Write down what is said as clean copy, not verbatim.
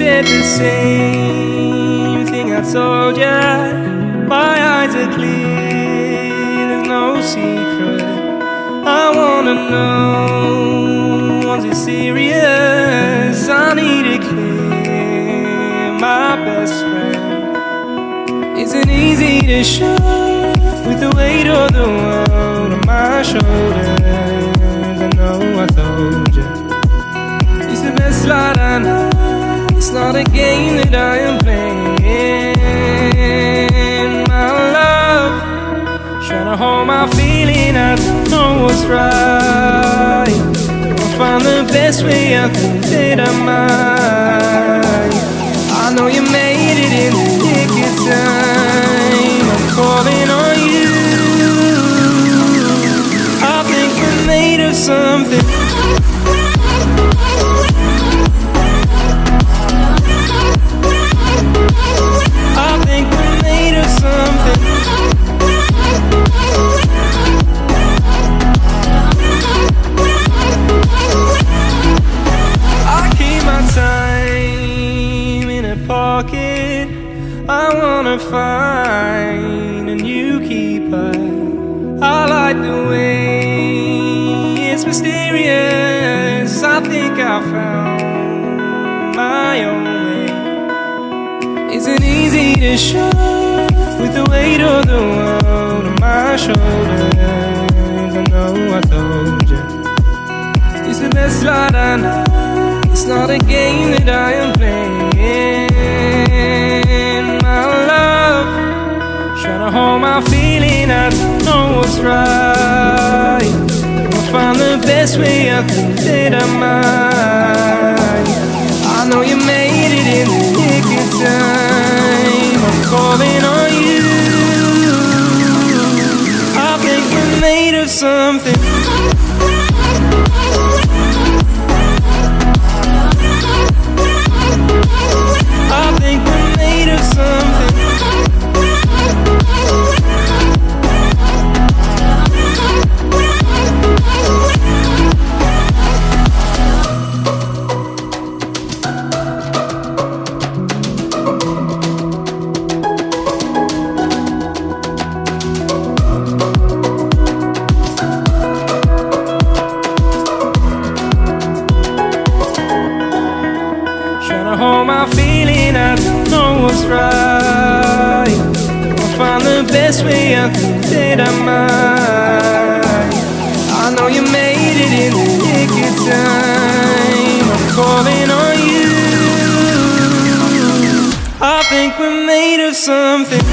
said the same thing I told ya. My eyes are clear, there's no secret. I wanna know, was it serious? I need it clear, my best friend. Isn't easy to show with the weight of the world on my shoulders. I know I told you, it's the best light I know. It's not a game that I am playing. My love, trying to hold my feeling, I don't know what's right. I'll find the best way, I think that I might. I know you made it in the nick of time. I'm calling on you. I think we're made of something. I think we're made of something. I keep my time in a pocket. I wanna find a new keeper. I like the way it's mysterious. I think I found my own way. Isn't easy to show with the weight of the world on my shoulders. I know I told you, it's the best light I know. It's not a game that I am playing. My love, trying to hold my feeling, I don't know what's right. I'll find the best way, I think that I might. I know you made it in the nick of time. I'm calling on you. I think we're made of something. I think we're made of something. Trying to hold my feeling, I don't know what's right. I'll find the best way, I think that I might. I know you made it in the nick of time. I'm calling on you. I think we're made of something.